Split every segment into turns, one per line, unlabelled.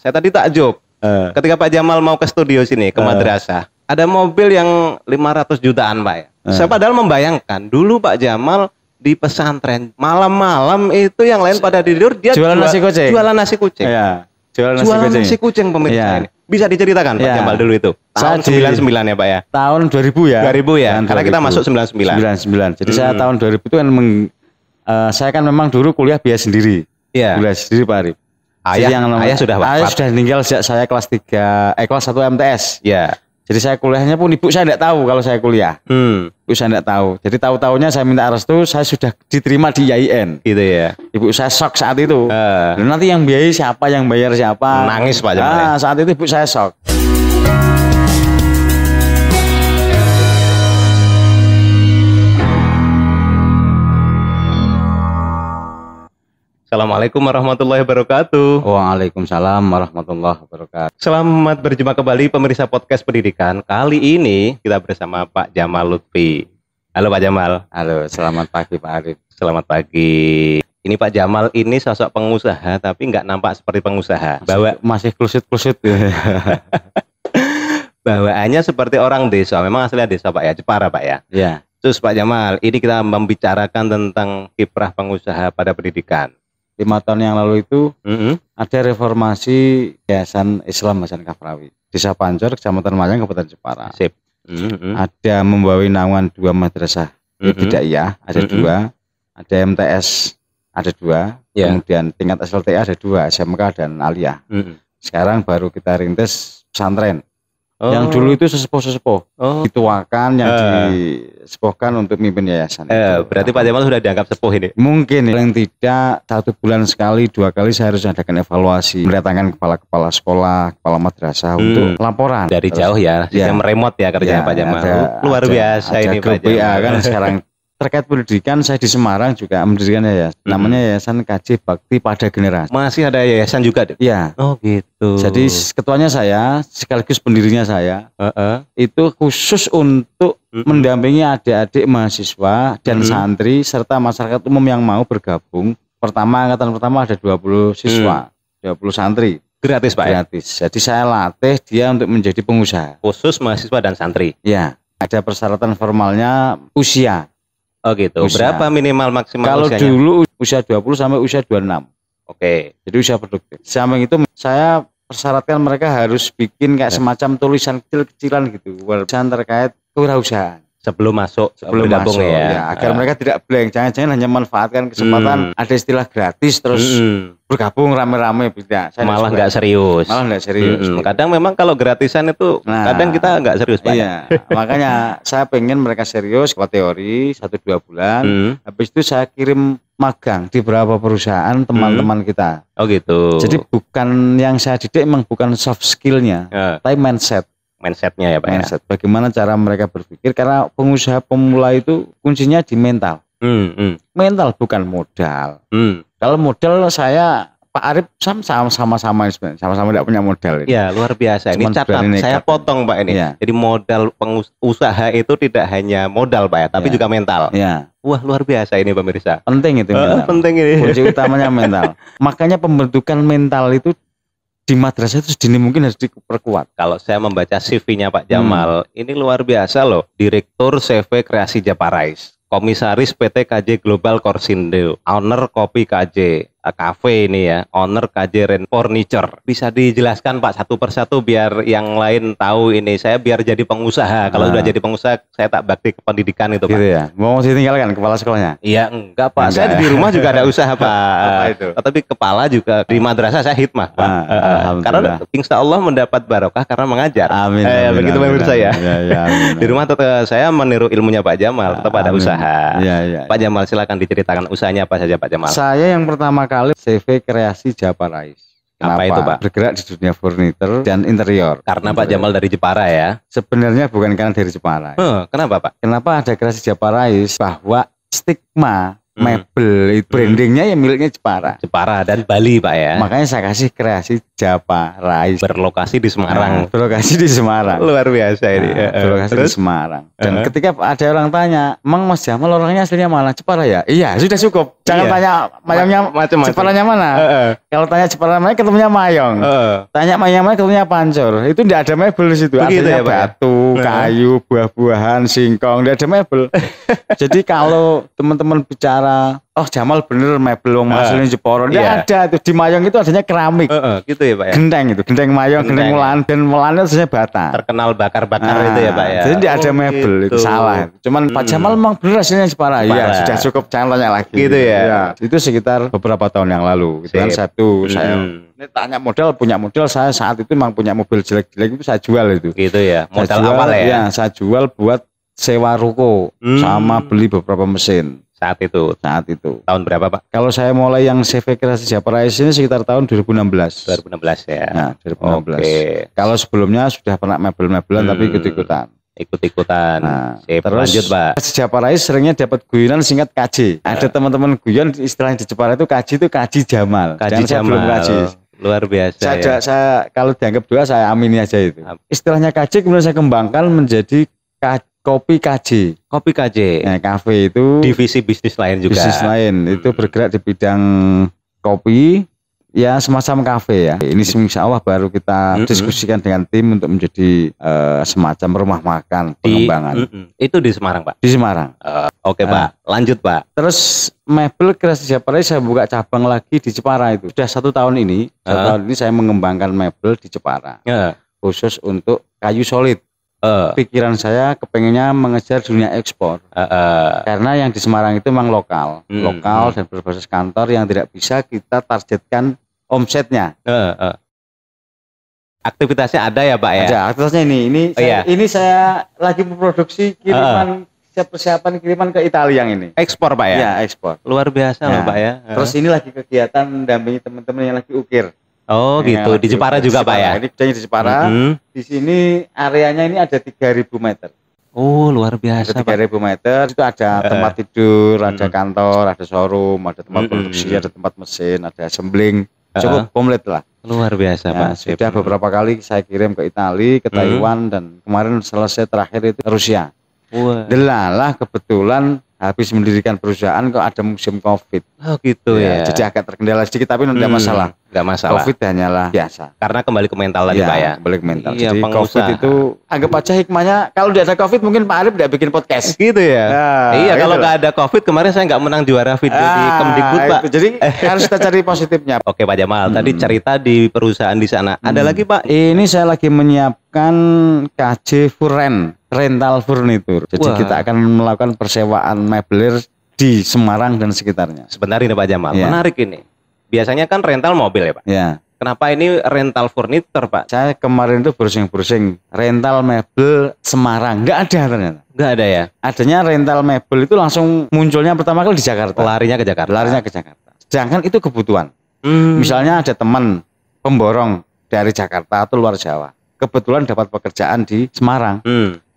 Saya tadi takjub. Ketika Pak Jamal mau ke studio sini, ke madrasah, ada mobil yang 500 jutaan, Pak ya. Saya padahal membayangkan dulu Pak Jamal di pesantren malam-malam itu yang lain pada tidur, dia
jualan nasi kucing.
Jualan nasi kucing.
Iya, jualan
nasi kucing pemirsa ini. Bisa diceritakan Pak Jamal dulu itu. Tahun 99 ya, Pak ya.
Tahun 2000 ya.
2000 ya. Karena 2000. Kita masuk 99.
Jadi saya tahun 2000 itu kan saya kan memang dulu kuliah biaya sendiri.
Iya.
Kuliah sendiri Pak Arif.
Ayah sudah wafat.
Ayah sudah meninggal sejak saya kelas 1 MTS.
Iya.
Jadi saya kuliahnya pun ibu saya tidak tahu kalau saya kuliah. Ibu saya tidak tahu. Jadi tahu-tahunya saya minta restu, saya sudah diterima di IAIN.
Gitu ya.
Ibu saya shock saat itu. Dan nanti yang biayai siapa, yang bayar siapa?
Nangis Pak Jamal.
Saat itu ibu saya shock.
Assalamualaikum warahmatullahi wabarakatuh.
Waalaikumsalam warahmatullahi wabarakatuh.
Selamat berjumpa kembali pemirsa podcast pendidikan. Kali ini kita bersama Pak Jamal Lutfi. Halo Pak Jamal.
Halo, selamat pagi Pak Arif.
Selamat pagi. Ini Pak Jamal ini sosok pengusaha tapi nggak nampak seperti pengusaha.
Masih klusit-klusit.
Bawaannya seperti orang desa. Memang aslinya desa Pak ya, Jepara Pak ya.
Iya.
Terus Pak Jamal, ini kita membicarakan tentang kiprah pengusaha pada pendidikan.
5 tahun yang lalu itu ada reformasi Yayasan Islam Hasan Kafrawi, Desa Pancor, Kecamatan Mayang, Kabupaten Jepara.
Sip.
Ada membawa naungan 2 madrasah ibtidaiyah, ada 2, ada MTS ada 2, kemudian tingkat SLTA ada 2, SMK dan Aliyah. Sekarang baru kita rintis pesantren. Yang dulu itu sesepuh-sesepuh dituakan, yang disepuhkan untuk mimpin yayasan.
Berarti Pak Jamal sudah dianggap sepuh ini?
Mungkin, yang tidak 1 bulan sekali, 2 kali saya harus adakan evaluasi, mendatangkan kepala-kepala sekolah, kepala madrasah untuk laporan.
Dari jauh ya, sistem remote ya kerjanya Pak Jamal. Luar biasa ini Pak Jamal.
Kan sekarang terkait pendidikan, saya di Semarang juga mendirikan yayasan, namanya Yayasan KJ Bakti Pada Generasi.
Masih ada yayasan juga?
Iya.
Oh gitu.
Jadi ketuanya saya, sekaligus pendirinya saya, itu khusus untuk mendampingi adik-adik mahasiswa dan santri serta masyarakat umum yang mau bergabung. Angkatan pertama ada 20 siswa, 20 santri.
Gratis Pak?
Gratis. Jadi saya latih dia untuk menjadi pengusaha.
Khusus mahasiswa dan santri?
Iya. Ada persyaratan formalnya usia.
Oh gitu. Usia. Berapa minimal maksimal
kalau
usianya?
Kalau dulu usia 20 sampai usia 26.
Oke.
Jadi usia produktif. Samping itu saya persyaratkan mereka harus bikin kayak semacam tulisan kecil-kecilan gitu. Tulisan terkait kewirausahaan.
Sebelum masuk bergabung ya.
Agar mereka tidak blank. Jangan-jangan hanya manfaatkan kesempatan ada istilah gratis terus bergabung rame-rame.
Malah nggak serius. Kadang memang kalau gratisan itu kadang kita nggak serius Pak.
Iya. Makanya saya pengen mereka serius ke teori 1-2 bulan. Habis itu saya kirim magang di beberapa perusahaan teman-teman kita.
Oh gitu.
Jadi bukan yang saya didik memang bukan soft skillnya, tapi mindsetnya
ya Pak.
Mindset. Bagaimana cara mereka berpikir, karena pengusaha pemula itu kuncinya di mental. Mental bukan modal. Kalau modal saya Pak Arif sama-sama tidak punya modal ini.
Ya luar biasa. Ini catat saya potong Pak ini. Ya. Jadi modal pengusaha itu tidak hanya modal Pak ya, tapi juga mental.
Ya.
Wah luar biasa ini pemirsa.
Penting itu mental.
Penting ini.
Kunci utamanya mental. Makanya pembentukan mental itu di madrasah itu sedini mungkin harus diperkuat.
Kalau saya membaca CV-nya Pak Jamal, ini luar biasa loh. Direktur CV Kreasi Japarais, Komisaris PT KJ Global Korsindo, Owner Kopi KJ, Cafe ini ya, Owner KJ Ren Furniture. Bisa dijelaskan Pak satu persatu biar yang lain tahu ini. Saya biar jadi pengusaha. Kalau sudah jadi pengusaha, saya tak bakti ke pendidikan itu Pak.
Gitu ya. Mau ditinggalkan kepala sekolahnya?
Iya enggak Pak. Saya di rumah juga ada usaha Pak. Apa itu? Tapi kepala juga di madrasah saya hikmah Pak. Karena insya Allah mendapat barokah karena mengajar.
Amin.
Begitu menurut saya. Di rumah tetap saya meniru ilmunya Pak Jamal. Tetap ada usaha. Pak Jamal silakan diceritakan usahanya apa saja Pak Jamal.
Saya yang pertama kali CV Kreasi Japarais.
Kenapa? Apa itu Pak?
Bergerak di dunia furniture dan interior.
Karena Pak Jamal dari Jepara ya?
Sebenarnya bukan karena dari Jepara.
Kenapa Pak?
Kenapa ada Kreasi Japarais? Bahwa stigma mebel, brandingnya ya miliknya Jepara.
Jepara dan Bali Pak ya.
Makanya saya kasih kreasi Japarais.
Berlokasi di Semarang.
Berlokasi di Semarang.
Luar biasa ini.
Berlokasi di Semarang. Dan ketika ada orang tanya, emang Mas Jamal orangnya aslinya mana? Jepara ya? Iya, sudah cukup. Jangan tanya Mayongnya Jeparanya mana. Kalau tanya Jepara mana, ketemunya Mayong. Tanya Mayong mana, ketemunya Pancur. Itu tidak ada mebel di situ. Artinya batu, kayu, buah-buahan, singkong, tidak ada mebel. Jadi kalau teman-teman bicara, oh Jamal bener mebel wong aslinya Jepara. Tidak ada itu di Mayong itu adanya keramik.
Gitu ya Pak ya.
Genteng Mayong, genteng Melan, dan Melan itu adanya bata.
Terkenal bakar-bakar itu ya Pak ya.
Jadi tidak ada mebel itu salah. Cuman Pak Jamal memang bener aslinya Jepara. Iya sudah cukup, jangan tanya lagi.
Gitu ya.
Itu sekitar beberapa tahun yang lalu. Itu kan satu saya ini tanya modal, punya modal, saya saat itu memang punya mobil jelek-jelek itu saya jual itu.
Gitu ya. Modal
awal
ya.
Ya saya jual buat sewa ruko sama beli beberapa mesin.
Saat itu tahun berapa Pak? Kalau
saya mulai yang CV Kreasi Japarais ini sekitar tahun 2016
ya.
Nah 2016. Kalau sebelumnya sudah pernah mebel-mebelan tapi ikut-ikutan.
Nah,
terus
lanjut Pak.
Japarais seringnya dapat guyonan singkat KJ. Ada teman-teman guyon istilahnya di Jepara itu KJ itu Kaji Jamal.
Kaji Jamal. Luar biasa
saya kalau dianggap dua saya amini aja itu. Istilahnya KJ kemudian saya kembangkan menjadi Kopi KJ.
Kopi KJ.
Nah, kafe itu
divisi bisnis lain juga.
Bisnis lain itu bergerak di bidang kopi, ya semacam kafe ya. Ini insya Allah baru kita diskusikan dengan tim untuk menjadi semacam rumah makan pengembangan.
Itu di Semarang Pak? Di
Semarang.
Oke Pak, lanjut Pak.
Terus mebel Kreasi Japarais saya buka cabang lagi di Jepara itu. Sudah 1 tahun ini, tahun ini saya mengembangkan mebel di Jepara. Khusus untuk kayu solid. Pikiran saya kepengennya mengejar dunia ekspor karena yang di Semarang itu memang lokal dan berbasis kantor yang tidak bisa kita targetkan omsetnya.
Aktivitasnya ada ya Pak ya?
Ada aktivitasnya ini saya lagi memproduksi kiriman persiapan kiriman ke Italia yang ini.
Ekspor Pak ya?
Ya ekspor.
Luar biasa loh Pak ya.
Terus ini lagi kegiatan mendampingi teman-teman yang lagi ukir.
Oh gitu, di Jepara juga Pak ya?
Ini di Jepara, di sini areanya ini ada 3.000 meter.
Oh luar biasa
3.000 meter, itu ada tempat tidur, ada kantor, ada showroom, ada tempat produksi, ada tempat mesin, ada assembling, cukup komplit lah.
Luar biasa Pak.
Sudah beberapa kali saya kirim ke Italia, ke Taiwan, dan kemarin selesai terakhir itu Rusia. Delalah kebetulan habis mendirikan perusahaan kok ada musim COVID.
Oh gitu ya.
Jadi agak terkendala sedikit tapi tidak masalah.
Tidak masalah.
COVID hanyalah biasa.
Karena kembali ke mental tadi Pak ya.
Kembali ke mental.
Iya,
jadi COVID itu anggap aja hikmahnya kalau tidak ada COVID mungkin Pak Arif tidak bikin podcast.
Gitu ya. Iya kalau nggak ada COVID kemarin saya nggak menang juara video di Kemdikbud Pak.
Jadi harus kita cari positifnya.
Oke Pak Jamal, tadi cerita di perusahaan di sana. Ada lagi Pak?
Ini saya lagi menyiapkan KJ Furen, rental furniture. Jadi kita akan melakukan persewaan mebel di Semarang dan sekitarnya.
Sebentar ini Pak Jamal, menarik ini. Biasanya kan rental mobil ya Pak?
Ya.
Kenapa ini rental furniture Pak?
Saya kemarin itu browsing rental mebel Semarang, nggak ada ternyata.
Nggak ada ya?
Adanya rental mebel itu langsung munculnya pertama kali di Jakarta.
Larinya ke Jakarta.
Sedangkan itu kebutuhan. Misalnya ada teman pemborong dari Jakarta atau luar Jawa, kebetulan dapat pekerjaan di Semarang.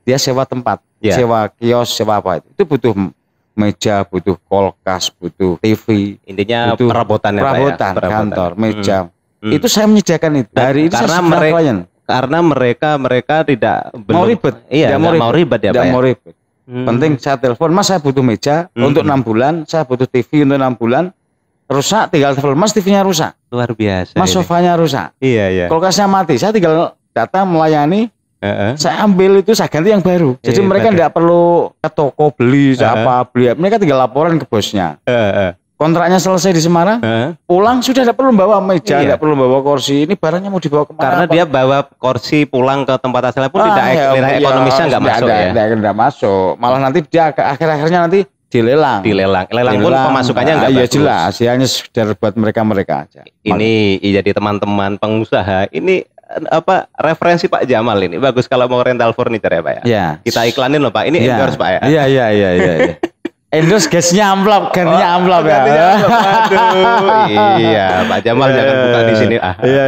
Dia sewa tempat, sewa kios, sewa apa itu butuh meja, butuh kulkas, butuh TV,
intinya
butuh
perabotan
kantor, meja. Itu saya menyediakan itu. Hari ini
karena mereka tidak
mau ribet.
Iya, mau ribet ya Pak.
Mau ribet. Penting saya telepon, Mas saya butuh meja untuk 6 bulan, saya butuh TV untuk 6 bulan. Rusak, tinggal telepon, Mas TV-nya rusak.
Luar biasa.
Mas sofanya rusak.
Iya.
Kulkasnya mati, saya tinggal data melayani. Saya ambil itu, saya ganti yang baru. Jadi mereka tidak perlu ke toko beli mereka tinggal laporan ke bosnya. Kontraknya selesai di Semarang, pulang sudah tidak perlu bawa meja, tidak perlu bawa kursi. Ini barangnya mau dibawa kemana?
Karena dia bawa kursi pulang ke tempat asalnya pun nilai ekonomisnya nggak masuk ya.
Tidak masuk. Malah nanti dia akhir-akhirnya nanti dilelang.
Lelang pun pemasukannya nggak bagus.
Iya jelas, hanya sekedar buat mereka aja.
Ini jadi teman-teman pengusaha ini referensi Pak Jamal ini bagus kalau mau rental furniture ya Pak ya.
Iya.
Kita iklanin loh Pak. Ini endorse Pak ya.
Iya. Endorse gasnya amplop, gantinya amplop ya.
Aduh, iya, Pak Jamal jangan buka di sini.
Iya.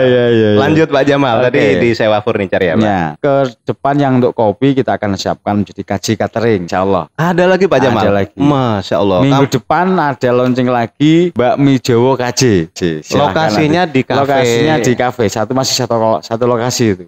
Lanjut Pak Jamal, tadi di sewa furniture ya, Pak.
Ya, ke depan yang untuk kopi kita akan siapkan menjadi KJ catering, insya Allah.
Ada lagi Pak Jamal.
Ada lagi.
Masya Allah.
Minggu depan ada launching lagi bakmi Jawa KJ.
Lokasinya
nanti.
di kafe.
Lokasinya di kafe. Masih satu lokasi itu.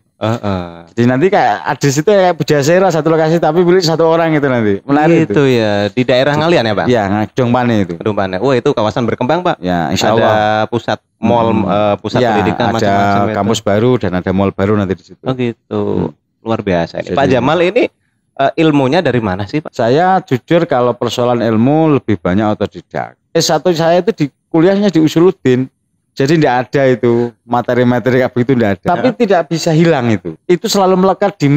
Jadi nanti kayak address itu kayak Bujasera satu lokasi tapi milik satu orang itu nanti. Menarik
itu ya di daerah ngalian ya Pak?
Iya, Gedung Pane itu.
Gedung Pane. Wah itu kawasan berkembang Pak.
Ya, insya Allah.
Ada pusat mall, pusat pendidikan
ada
macam-macam.
kampus baru dan ada mall baru nanti di situ.
Oh gitu. Luar biasa. Ini. Pak Jamal ini ilmunya dari mana sih Pak?
Saya jujur kalau persoalan ilmu lebih banyak otodidak. S1 saya itu di kuliahnya di Usuluddin. Jadi tidak ada itu materi-materi kayak begitu tidak ada. Tapi tidak bisa hilang itu. Itu selalu melekat di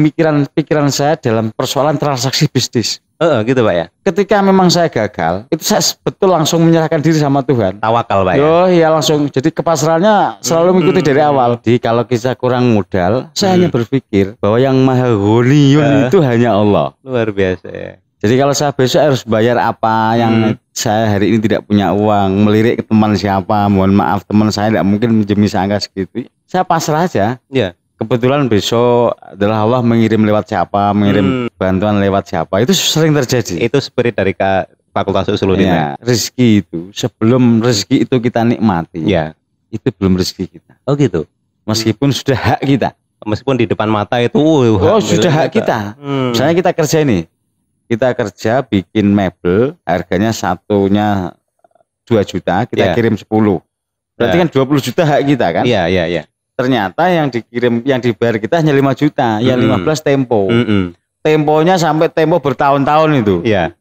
pikiran saya dalam persoalan transaksi bisnis.
Gitu Pak ya.
Ketika memang saya gagal, itu saya betul langsung menyerahkan diri sama Tuhan.
Tawakal Pak ya.
Iya langsung. Jadi kepasrahannya selalu mengikuti dari awal. Jadi kalau kita kurang modal, saya hanya berpikir bahwa yang maha ghaniyun itu hanya Allah.
Luar biasa ya.
Jadi kalau saya besok harus bayar apa yang saya hari ini tidak punya uang, melirik ke teman siapa, mohon maaf teman saya tidak mungkin menjemis angka segitu. Saya pasrah aja.
Iya.
Kebetulan besok adalah Allah mengirim lewat siapa, mengirim bantuan lewat siapa. Itu sering terjadi.
Itu spirit dari Fakultas Usuluddin.
Ya, rezeki itu sebelum rezeki itu kita nikmati.
Ya.
Itu belum rezeki kita.
Oh gitu.
Meskipun sudah hak kita.
Meskipun di depan mata itu
sudah hak kita. Misalnya kita kerja ini. Kita kerja bikin mebel, harganya satunya 2 juta, kita kirim 10. Berarti kan 20 juta hak kita kan?
Iya.
Ternyata yang dibayar kita hanya 5 juta, yang 15 tempo. Temponya sampai tempo bertahun-tahun itu.
Iya.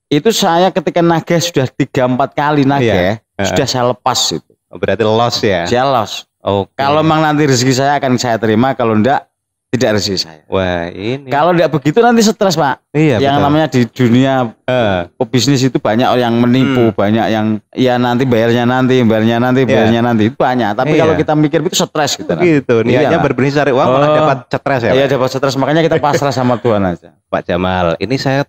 Itu saya ketika nagih sudah 3-4 kali nagih, sudah saya lepas itu.
Berarti loss ya?
Saya loss.
Okay.
Kalau memang nanti rezeki saya akan saya terima, kalau enggak tidak rezeki saya.
Wah ini.
Kalau tidak begitu nanti stres Pak.
Iya.
Yang
betul.
namanya di dunia bisnis itu banyak yang menipu, banyak yang ya nanti bayarnya nanti itu banyak. Tapi kalau kita mikir itu stres gitu.
Gitu. Niatnya berbisnis cari uang malah dapat stres ya.
Iya dapat stres, makanya kita pasrah sama Tuhan aja.
Pak Jamal, ini saya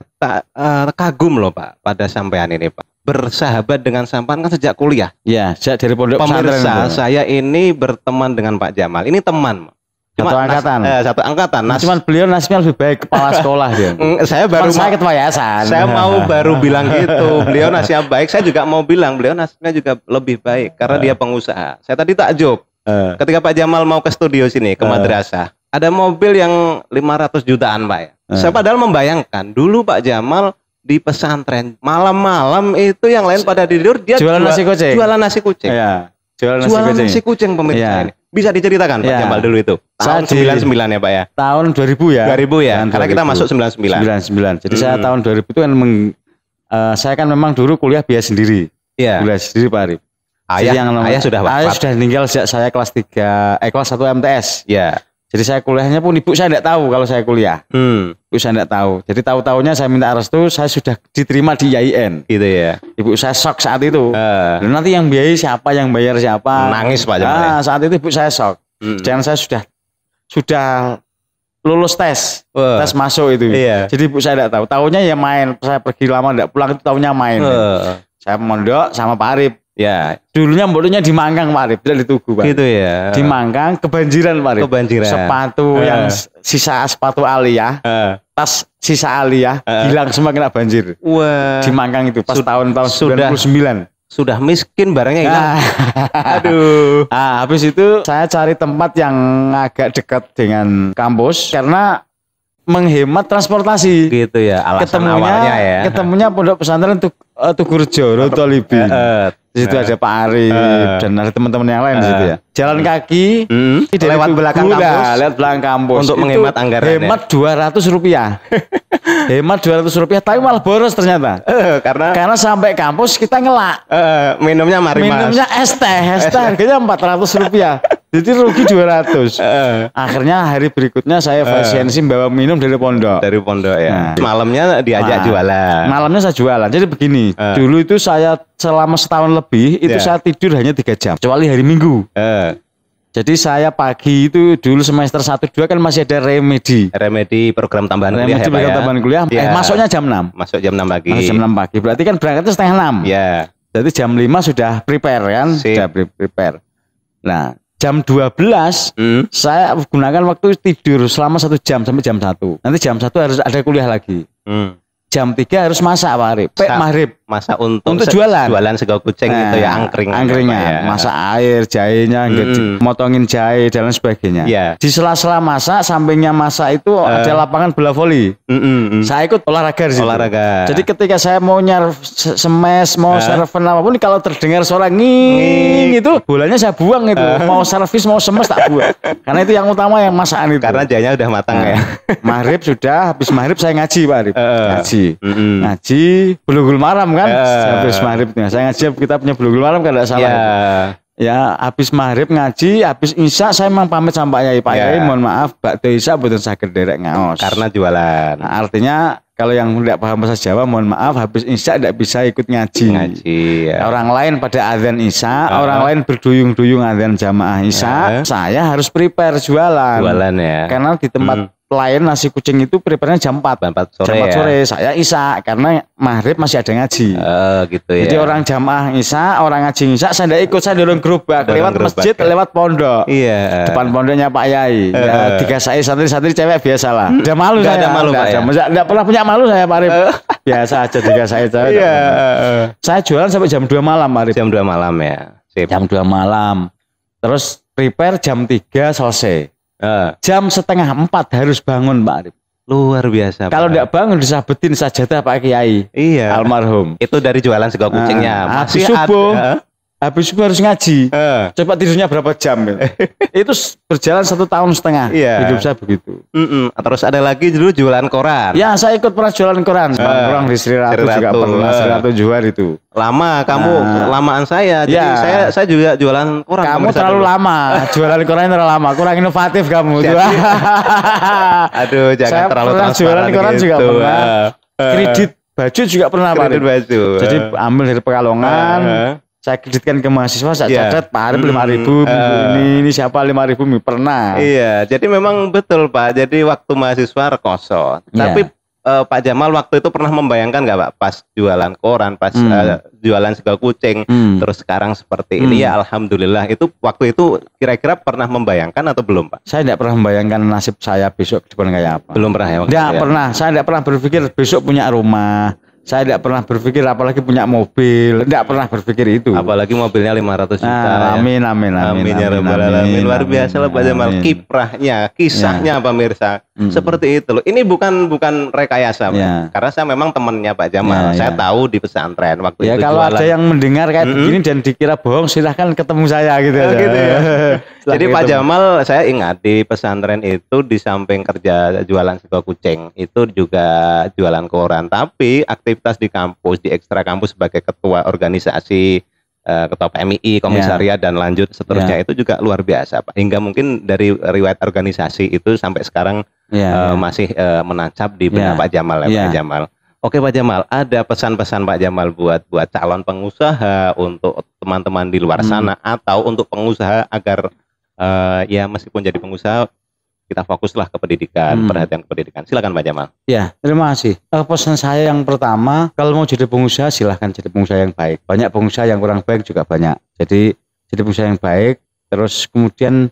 kagum loh Pak pada sampean ini Pak. Bersahabat dengan sampean kan sejak kuliah.
Iya, sejak dari pondok pesantren.
Pemirsa, saya ini berteman dengan Pak Jamal. Ini teman.
Satu angkatan.
Cuman
beliau nasibnya lebih baik kepala sekolah dia.
Saya ketua yayasan. Saya mau baru bilang gitu. Beliau nasibnya baik. Saya juga mau bilang beliau nasibnya juga lebih baik karena dia pengusaha. Saya tadi takjub. Ketika Pak Jamal mau ke studio sini ke madrasah, ada mobil yang 500 jutaan Pak ya. Saya padahal membayangkan dulu Pak Jamal di pesantren malam-malam itu yang lain pada tidur dia
jualan nasi kucing.
Jualan nasi kucing.
Iya.
Jualan nasi kucing pemirsa ini. Bisa diceritakan Pak Jamal dulu itu? Tahun 99 ya Pak ya?
Tahun 2000 ya?
2000 ya? Karena kita masuk 99.
Jadi saya tahun 2000 itu kan saya kan memang dulu kuliah biaya sendiri.
Iya.
Kuliah sendiri Pak Arif.
Ayah sudah wafat.
Ayah sudah meninggal sejak saya kelas 1 MTS.
Iya.
Jadi saya kuliahnya pun ibu saya tidak tahu kalau saya kuliah. Ibu saya tidak tahu. Jadi tahu-tahunya saya minta restu, saya sudah diterima di IAIN.
Gitu ya.
Ibu saya shock saat itu. Dan nanti yang biayai siapa, yang bayar siapa?
Nangis Pak Jamal.
Saat itu ibu saya shock. Dan saya sudah lulus tes masuk itu.
Iya.
Jadi ibu saya tidak tahu. Tahunya ya main. Saya pergi lama tidak pulang itu tahunya main. Saya mondok sama Pak Arif.
Ya,
dulunya bodohnya di Mangkang Pak Arif, tidak di Tugu Pak.
Gitu ya.
Di Mangkang kebanjiran Pak Arif.
Kebanjiran.
Sepatu yang sisa sepatu Alia, tas sisa Alia hilang semua kena banjir.
Wah.
Di Mangkang itu pas tahun-tahun 99.
Sudah miskin barangnya hilang. Aduh.
Habis itu saya cari tempat yang agak dekat dengan kampus karena menghemat transportasi.
Gitu ya, alasan awalnya ya.
Ketemunya pondok pesantren Tugurejo, Rotolibi. Di situ ada Pak Arif dan ada teman-teman yang lain di situ ya. Jalan kaki
lewat belakang kampus.
Lewat belakang kampus.
Untuk menghemat anggaran.
Hemat Rp200. Hemat Rp200 tapi malah boros ternyata. Karena sampai kampus kita ngelak.
Minumnya mari mas.
Minumnya es teh harganya Rp400. Jadi rugi 200. Akhirnya hari berikutnya saya efisiensi bawa minum dari pondok.
Dari pondok ya. Malamnya diajak jualan.
Malamnya saya jualan. Jadi begini, dulu itu saya selama setahun lebih itu saya tidur hanya 3 jam, kecuali hari Minggu. Jadi saya pagi itu dulu semester 1-2 kan masih ada remedi
program tambahan kuliah
remedi
ya,
program tambahan kuliah. Masuknya jam 6.
Masuk jam 6 pagi.
Masuk jam 6 pagi. Berarti kan berangkatnya setengah 6.
Ya.
Jadi jam 5 sudah prepare kan? Sudah prepare. Nah, jam 12 saya gunakan waktu tidur selama 1 jam sampai jam 1. Nanti jam 1 harus ada kuliah lagi. Jam 3 harus masak Pak Arif. Maghrib.
Masak untuk
jualan.
Jualan sego kucing itu ya, angkringan.
Ya. Masak air, jahenya, motongin jahe dan lain sebagainya.
Yeah.
Di sela-sela masak, sampingnya masak itu ada lapangan bola voli. Saya ikut olahraga di situ. Jadi ketika saya mau smash, mau serven apapun, kalau terdengar suara nging itu, bolanya saya buang itu. Mau servis, mau smash tak buang. Karena itu yang utama yang masakan itu.
Karena jahenya udah matang ya.
Maghrib sudah, habis maghrib saya ngaji Pak Arif. Ngaji Bulughul Maram kan. Habis maghrib saya ngaji, kita punya Bulughul Maram kan, tidak salah. Ya, habis maghrib ngaji, habis isya saya memang pamit sama Pak Yai, mohon maaf bakda isya mboten saged derek ngaos
karena jualan.
Nah, artinya kalau yang tidak paham bahasa Jawa, mohon maaf, habis isya tidak bisa ikut ngaji. Ya. Orang lain pada azan isya, orang lain berduyung-duyung azan jamaah isya, saya harus prepare jualan ya. Karena di tempat lain nasi kucing itu prepare-nya jam 4 sore. Saya isya karena maghrib masih ada ngaji.
Gitu ya.
Jadi orang jamaah isya, orang ngaji isya, saya tidak ikut, saya dorong gerobak lewat masjid, lewat pondok. Iya. Depan pondoknya Pak Yai. Ya, digasai santri-santri cewek biasalah. Udah malu saya. Enggak pernah punya malu saya Pak Arif. Biasa aja digasai cewek. Saya jualan sampai jam 2 malam Pak Arif.
Jam 2 malam ya. Sip.
Jam 2 malam. Terus prepare jam 3 selesai. Jam 3:30 harus bangun Pak Arif.
Luar biasa.
Kalau tidak bangun disabetin sajadah Pak Kiai.
Iya.
Almarhum.
Itu dari jualan sego kucingnya.
Habis subuh. Habis subuh harus ngaji. Coba tidurnya berapa jam? Itu berjalan 1,5 tahun. Iya. Hidup saya begitu.
Terus ada lagi dulu jualan koran.
Ya, saya ikut pernah jualan koran. Orang di Sri Ratu juga pernah. Sri Ratu Juar itu.
Lama kamu, lamaan saya. Jadi saya juga jualan koran.
Kamu terlalu lama. Jualan koran terlalu lama. Kurang inovatif kamu.
Aduh, jangan terlalu transparan.
Jualan koran juga pernah. Kredit baju juga pernah.
Kredit baju.
Jadi ambil dari Pekalongan. Saya kreditkan ke mahasiswa, saya catat Pak Arif 5.000, ini siapa 5.000 pernah.
Iya, jadi memang betul Pak. Jadi waktu mahasiswa rekoso. Tapi Pak Jamal waktu itu pernah membayangkan nggak Pak, pas jualan koran, pas jualan sego kucing, terus sekarang seperti ini ya alhamdulillah. Itu waktu itu kira-kira pernah membayangkan atau belum Pak?
Saya tidak pernah membayangkan nasib saya besok ke depan kayak apa.
Belum pernah ya?
Tidak pernah. Saya tidak pernah berpikir besok punya rumah. Saya tidak pernah berpikir apalagi punya mobil, tidak pernah berpikir itu.
Apalagi mobilnya 500 juta.
Amin.
Ya rabbal alamin. Luar biasa lah Pak Jamal, kiprahnya, kisahnya pemirsa. Seperti itu loh. Ini bukan rekayasa, karena saya memang temannya Pak Jamal. Saya tahu di pesantren waktu itu.
Kalau ada yang mendengar kayak begini dan dikira bohong, silahkan ketemu saya gitu.
Gitu ya. Jadi Pak Jamal, saya ingat di pesantren itu di samping kerja jualan sego kucing, itu juga jualan koran. Tapi aktivitas di kampus, di ekstra kampus sebagai ketua organisasi, ketua PMI, komisariat dan lanjut seterusnya itu juga luar biasa Pak. Hingga mungkin dari riwayat organisasi itu sampai sekarang masih menancap di benak Pak Jamal Pak Jamal. Oke Pak Jamal, ada pesan-pesan Pak Jamal buat calon pengusaha, untuk teman-teman di luar sana, atau untuk pengusaha agar ya meskipun jadi pengusaha kita fokuslah ke pendidikan, perhatian ke pendidikan. Silakan Pak Jamal.
Ya, terima kasih. Pesan saya yang pertama, kalau mau jadi pengusaha silahkan jadi pengusaha yang baik. Banyak pengusaha yang kurang baik juga banyak. Jadi pengusaha yang baik. Terus kemudian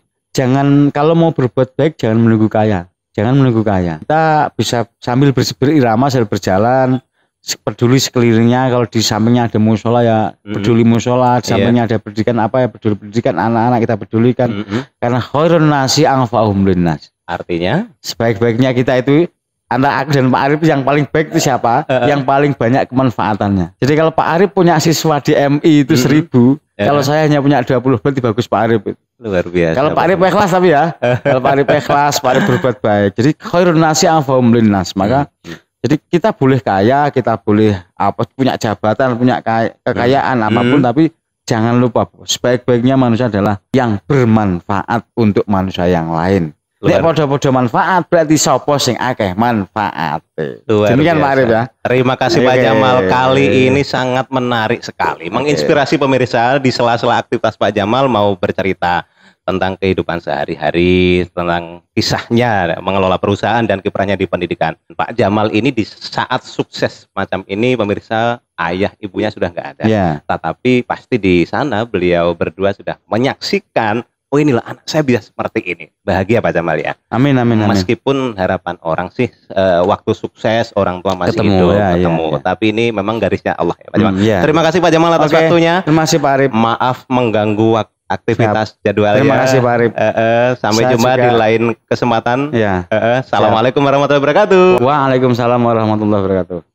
kalau mau berbuat baik jangan menunggu kaya. Jangan menunggu kaya. Kita bisa sambil berirama, sambil berjalan, peduli sekelilingnya. Kalau di sampingnya ada musola ya peduli musola, di sampingnya ada pendidikan apa ya peduli pendidikan, anak-anak kita pedulikan. Karena khairun nasi anfa'uhum linnas.
Artinya
sebaik-baiknya kita itu, antara aku dan Pak Arif yang paling baik itu siapa? Yang paling banyak kemanfaatannya. Jadi kalau Pak Arif punya siswa di MI itu 1.000, kalau saya hanya punya 20, berarti bagus Pak Arif.
Luar biasa.
Kalau Pak Arif ikhlas tapi ya, kalau Pak Arif ikhlas, Pak Arif berbuat baik. Jadi khairun nasi anfa'uhum linnas. Maka jadi kita boleh kaya, kita boleh punya jabatan, punya kekayaan apapun, tapi jangan lupa sebaik-baiknya manusia adalah yang bermanfaat untuk manusia yang lain. Nek podo-podo manfaat berarti sopo sing akeh manfaat. Demikian Pak Arif ya.
Terima kasih Pak Jamal, kali ini sangat menarik sekali, menginspirasi pemirsa. Di sela-sela aktivitas Pak Jamal mau bercerita tentang kehidupan sehari-hari, tentang kisahnya mengelola perusahaan dan kiprahnya di pendidikan. Pak Jamal ini di saat sukses macam ini, pemirsa, ayah ibunya sudah nggak ada. Tetapi pasti di sana beliau berdua sudah menyaksikan, oh inilah anak saya bisa seperti ini. Bahagia Pak Jamal ya.
Amin, amin, amin.
Meskipun harapan orang sih waktu sukses orang tua masih hidup, ketemu. Tapi ini memang garisnya Allah ya Pak Jamal. Terima kasih Pak Jamal atas waktunya.
Terima kasih Pak Arif.
Maaf mengganggu aktivitas jadwalnya.
Terima kasih Pak Arif.
Sampai jumpa di lain kesempatan.
Ya.
Assalamualaikum warahmatullahi wabarakatuh.
Waalaikumsalam warahmatullahi wabarakatuh.